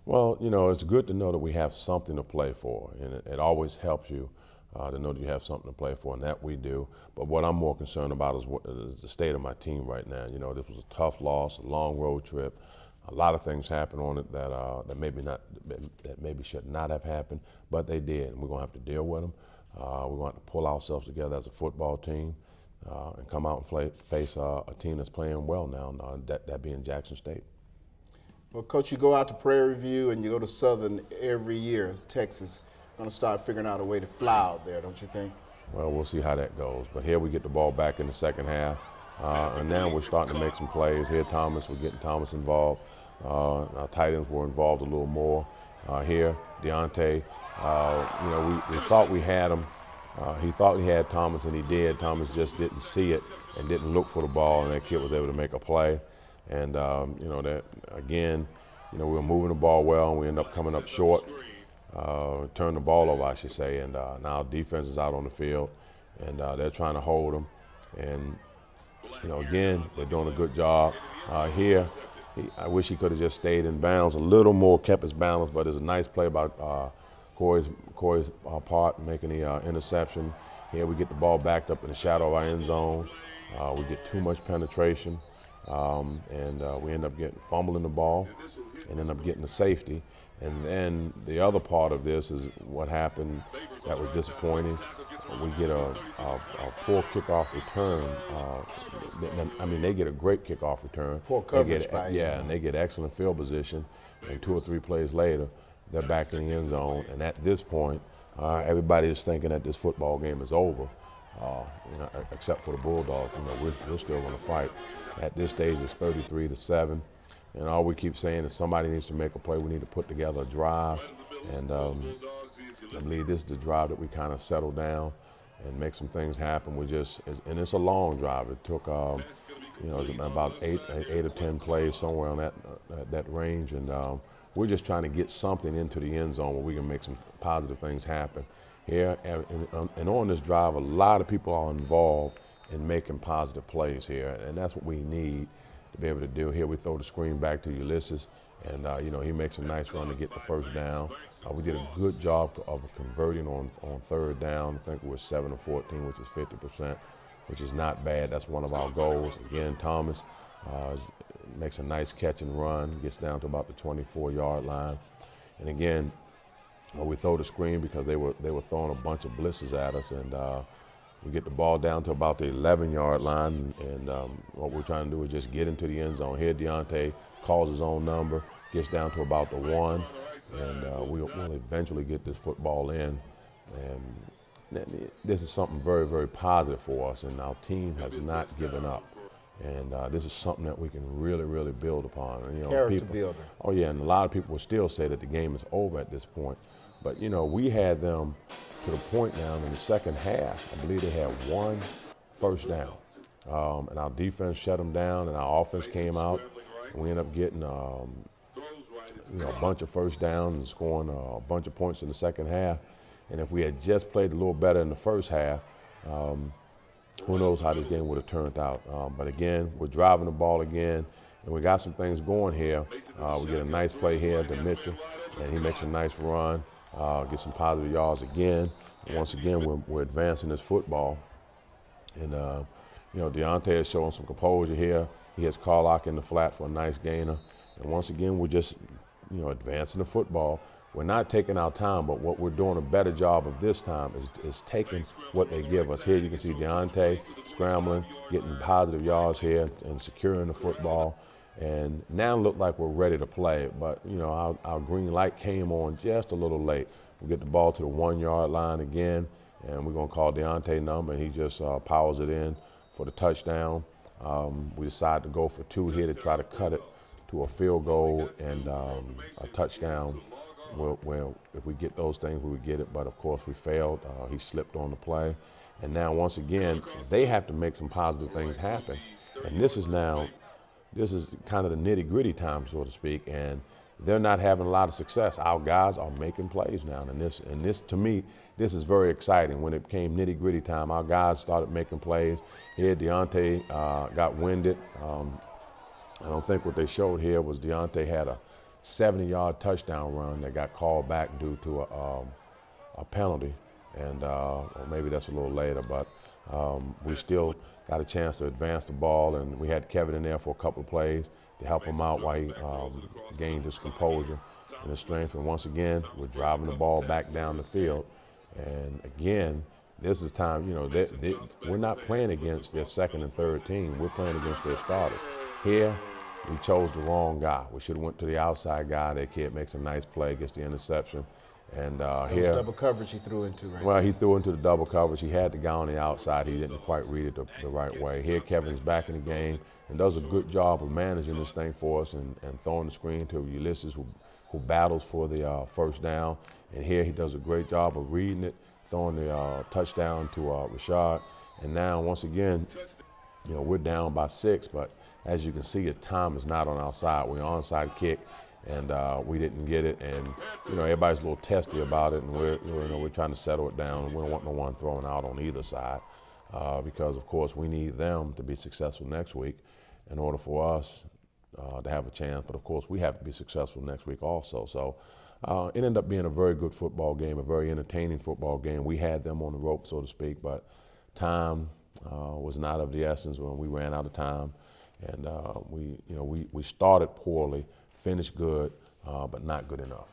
Well, it's good to know that we have something to play for, and it always helps you to know that you have something to play for, and that we do. But what I'm more concerned about is the state of my team right now. This was a tough loss, a long road trip. A lot of things happened on it that maybe should not have happened, but they did, and we're gonna have to deal with them. We're gonna have to pull ourselves together as a football team and come out and face a team that's playing well now, that being Jackson State. Well, Coach, you go out to Prairie View and you go to Southern every year, Texas. Going to start figuring out a way to fly out there, don't you think? Well, we'll see how that goes. But here we get the ball back in the second half, and now we're starting to make some plays. Here, we're getting Thomas involved. Our tight ends were involved a little more. Here, Deontay, we thought we had him. He thought he had Thomas, and he did. Thomas just didn't see it and didn't look for the ball, and that kid was able to make a play. And, that again, we were moving the ball well, and we ended up coming up short. Turn the ball over, I should say, and now defense is out on the field, and they're trying to hold them. And, again, they're doing a good job. Here, I wish he could have just stayed in bounds a little more, kept his balance, but it's a nice play by Corey's part, making the interception. Here we get the ball backed up in the shadow of our end zone. We get too much penetration, and we end up fumbling the ball and end up getting the safety. And then the other part of this is what happened that was disappointing. We get a poor kickoff return. They get a great kickoff return. Poor coverage by you. Yeah, and they get excellent field position. And 2 or 3 plays later, they're back in the end zone. And at this point, everybody is thinking that this football game is over, except for the Bulldogs. We're still going to fight. At this stage, it's 33-7. And all we keep saying is somebody needs to make a play. We need to put together a drive. And I believe this is the drive that we kind of settle down and make some things happen. And it's a long drive. It took, it's about 8 or 10 plays somewhere on that range. And we're just trying to get something into the end zone where we can make some positive things happen. Here and on this drive, a lot of people are involved in making positive plays here. And that's what we need to be able to do. Here we throw the screen back to Ulysses, and he makes a nice run to get the first down. We did a good job of converting on third down. I think we were 7 of 14, which is 50%, which is not bad. That's one of our goals. Again, Thomas makes a nice catch and run, gets down to about the 24-yard line. And again, we throw the screen because they were throwing a bunch of blitzes at us, and we get the ball down to about the 11-yard line, and what we're trying to do is just get into the end zone. Here, Deontay calls his own number, gets down to about the 1, and we'll eventually get this football in. And this is something very, very positive for us, and our team has not given up. And this is something that we can really, really build upon. And, Character builder. Oh, yeah, and a lot of people will still say that the game is over at this point. But, we had them to the point now in the second half. I believe they had 1 first down. And our defense shut them down, and our offense came out. And we ended up getting a bunch of first downs and scoring a bunch of points in the second half. And if we had just played a little better in the first half, who knows how this game would have turned out. But again, we're driving the ball again, and we got some things going here. We get a nice play here to Mitchell, and he makes a nice run, get some positive yards again. And once again, we're advancing this football. And, Deontay is showing some composure here. He has Carlock in the flat for a nice gainer. And once again, we're just, advancing the football. We're not taking our time, but what we're doing a better job of this time is taking what they give us. Here you can see Deontay scrambling, getting positive yards here and securing the football. And now look like we're ready to play, but our green light came on just a little late. We get the ball to the 1-yard line again, and we're gonna call Deontay number, and he just powers it in for the touchdown. We decide to go for 2 here to try to cut it to a field goal and a touchdown. Well, if we get those things, we would get it, but of course we failed. He slipped on the play. And now, once again, they have to make some positive things happen. And this is kind of the nitty-gritty time, so to speak, and they're not having a lot of success. Our guys are making plays now, and this to me, this is very exciting. When it came nitty-gritty time, our guys started making plays. Here, Deontay got winded. I don't think what they showed here was Deontay had a 70-yard touchdown run that got called back due to a penalty, and or maybe that's a little later, but we still got a chance to advance the ball, and we had Kevin in there for a couple of plays to help him out while he gained his composure and his strength. And once again, we're driving the ball back down the field, and again, this is time, we're not playing against their second and third team. We're playing against their starters. Here, we chose the wrong guy. We should have went to the outside guy. That kid makes a nice play, gets the interception. And that here, was double coverage he threw into, right? Well, he threw into the double coverage. He had the guy on the outside. He didn't quite read it the right way. Here, Kevin's back in the game and does a good job of managing this thing for us and throwing the screen to Ulysses, who battles for the first down. And here, he does a great job of reading it, throwing the touchdown to Rashad. And now, once again, we're down by 6, but as you can see, the time is not on our side. We're onside kick, and we didn't get it. And everybody's a little testy about it, and we're trying to settle it down. We don't want no one throwing out on either side because, of course, we need them to be successful next week in order for us to have a chance. But of course, we have to be successful next week also. So it ended up being a very good football game, a very entertaining football game. We had them on the rope, so to speak, but time was not of the essence when we ran out of time. And we started poorly, finished good, but not good enough.